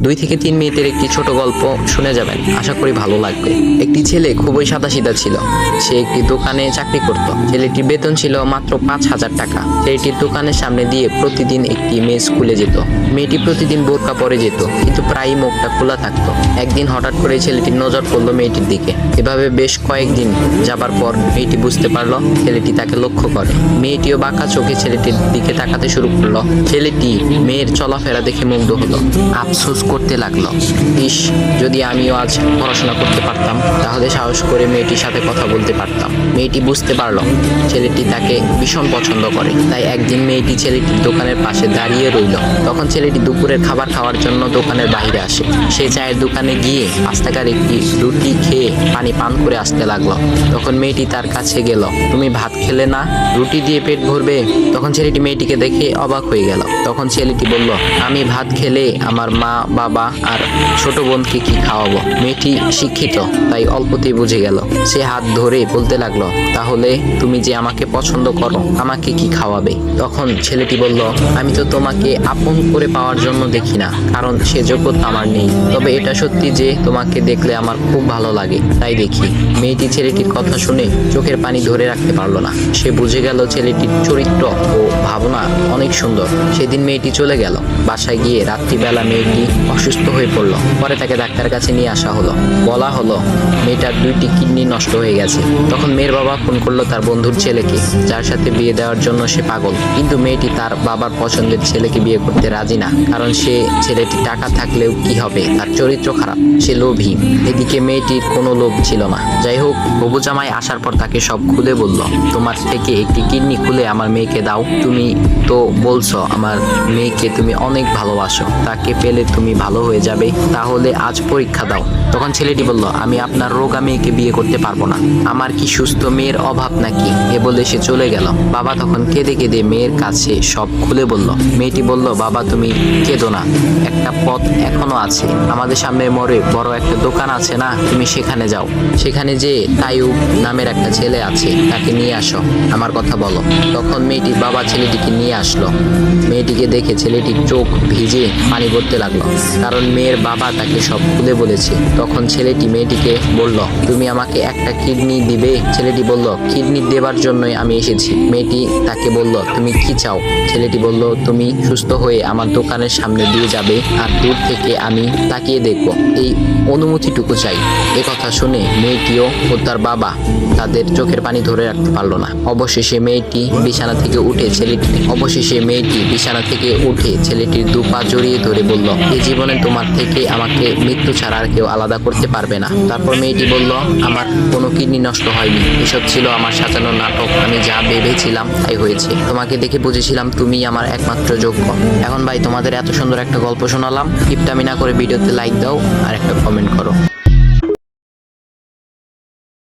2 থেকে 3 মিনিটের একটি ছোট গল্প শুনে যাবেন, আশা করি ভালো লাগবে। একটি ছেলে খুবই সাদাসিধা ছিল। সে একটি দোকানে চাকরি করত। ছেলেটির বেতন ছিল মাত্র 5,000 টাকা। ছেলেটির দোকানের সামনে দিয়ে প্রতিদিন একটি মেয়ে স্কুলে যেত। মেয়েটি প্রতিদিন বোরকা পরে যেত, কিন্তু প্রায়ই মুখটা খোলা থাকতো। একদিন হঠাৎ করে ছেলেটির নজর পড়লো মেয়েটির দিকে। এভাবে বেশ কয়েকদিন যাবার পর মেয়েটি বুঝতে পারলো ছেলেটি তাকে লক্ষ্য করে। মেয়েটিও বাঁকা চোখে ছেলেটির দিকে তাকাতে শুরু করলো। ছেলেটি মেয়ের চলাফেরা দেখে মুগ্ধ হলো। আফসোস করতে লাগলো, ইস, যদি আমিও আজ পড়াশোনা করতে পারতাম, তাহলে সাহস করে মেয়েটির সাথে কথা বলতে পারতাম। মেয়েটি বুঝতে পারলো ছেলেটি তাকে ভীষণ পছন্দ করে। তাই একদিন মেয়েটি ছেলেটির দোকানের পাশে দাঁড়িয়ে রইল। তখন ছেলেটি দুপুরের খাবার খাওয়ার জন্য দোকানের বাইরে আসে। সে চায়ের দোকানে গিয়ে 5 টাকার একটি রুটি খেয়ে পানি পান করে আসতে লাগলো। তখন মেয়েটি তার কাছে গেল। তুমি ভাত খেলে না, রুটি দিয়ে পেট ভরবে? তখন ছেলেটি মেয়েটিকে দেখে অবাক হয়ে গেল। তখন ছেলেটি বলল, আমি ভাত খেলে আমার মা, বাবা আর ছোট বোনকে কি খাওয়াবো? মেয়েটি শিক্ষিত, তাই অল্পতেই বুঝে গেল। সে হাত ধরে বলতে লাগলো, তাহলে তুমি যে আমাকে পছন্দ করো, আমাকে কি খাওয়াবে? তখন ছেলেটি বলল, আমি তো তোমাকে আপন করে পাওয়ার জন্য দেখি না, কারণ সে যোগ্যতা আমার নেই। তবে এটা সত্যি যে তোমাকে দেখলে আমার খুব ভালো লাগে, তাই দেখি। মেয়েটি ছেলেটির কথা শুনে চোখের পানি ধরে রাখতে পারলো না। সে বুঝে গেল ছেলেটির চরিত্র ও ভাবনা অনেক সুন্দর। সেদিন মেয়েটি চলে গেল। বাসায় গিয়ে রাত্রিবেলা মেয়েটি অসুস্থ হয়ে পড়ল। পরে তাকে ডাক্তারের কাছে নিয়ে আসা হলো। বলা হলো মেয়েটার 2টি কিডনি নষ্ট হয়ে গেছে। তখন মেয়ের বাবা ফোন করলো তার বন্ধুর ছেলেকে, যার সাথে বিয়ে দেওয়ার জন্য সে পাগল। কিন্তু মেয়েটি তার বাবার পছন্দের ছেলেকে বিয়ে করতে রাজি না, কারণ সে ছেলেটি টাকা থাকলেও কি হবে, তার চরিত্র খারাপ, সে লোভী। এদিকে মেয়েটির কোনো লোভ ছিল না। যাই হোক, হবু জামাই আসার পর তাকে সব খুলে বলল, তোমার থেকে একটি কিডনি খুলে আমার মেয়েকে দাও। তুমি তো বলছো আমার মেয়েকে তুমি অনেক ভালোবাসো, তাকে পেলে তুমি ভালো হয়ে যাবে, তাহলে আজ পরীক্ষা দাও। তখন ছেলেটি বলল, আমি আপনার রোগা মেয়েকে বিয়ে করতে পারবো না, আমার কি সুস্থ মেয়ের অভাব নাকি? এ বলে সে চলে গেল। বাবা তখন কেঁদে কেঁদে মেয়ের কাছে সব খুলে বলল। মেয়েটি বলল, বাবা তুমি কেঁদো না, একটা পথ এখনো আছে। আমাদের সামনে মোড়ে বড় একটা দোকান আছে না, তুমি সেখানে যাও। সেখানে যে তাইয়ুব নামের একটা ছেলে আছে, তাকে নিয়ে আসো, আমার কথা বলো। তখন মেয়েটির বাবা ছেলেটিকে নিয়ে আসলো। মেয়েটিকে দেখে ছেলেটির চোখ ভিজে পানি পড়তে লাগলো, কারণ মেয়ের বাবা তাকে সব খুলে বলেছে। তখন ছেলেটি মেয়েটিকে বলল, তুমি আমাকে একটা কিডনি দিবে? ছেলেটি বলল, কিডনি দেবার জন্যই আমি এসেছি। মেয়েটি তাকে বলল, তুমি কি চাও? ছেলেটি বলল, তুমি সুস্থ হয়ে আমার দোকানের সামনে দিয়ে যাবে, আর দূর থেকে আমি তাকিয়ে দেখব, এই অনুমতিটুকু চাই। এ কথা শুনে মেয়েটিও ও তার বাবা তাদের চোখের পানি ধরে রাখতে পারলো না। অবশেষে মেয়েটি বিছানা থেকে উঠে ছেলেটির 2 পা জড়িয়ে ধরে বলল, এই জীবনে তোমার থেকে আমাকে মৃত্যু ছাড়া আর কেউ আলাদা করতে পারবে না। তারপর মেয়েটি বলল, আমার কোনো কিডনি নষ্ট হয়নি, এসব ছিল আমার সাজানো নাটক। আমি যা ভেবেছিলাম তাই হয়েছে। তোমাকে দেখে বুঝেছিলাম তুমি আমার একমাত্র যোগ্য। এখন ভাই, তোমাদের এত সুন্দর একটা গল্প শোনালাম, কিপটামি না করে ভিডিওতে লাইক দাও আর একটা কমেন্ট করো।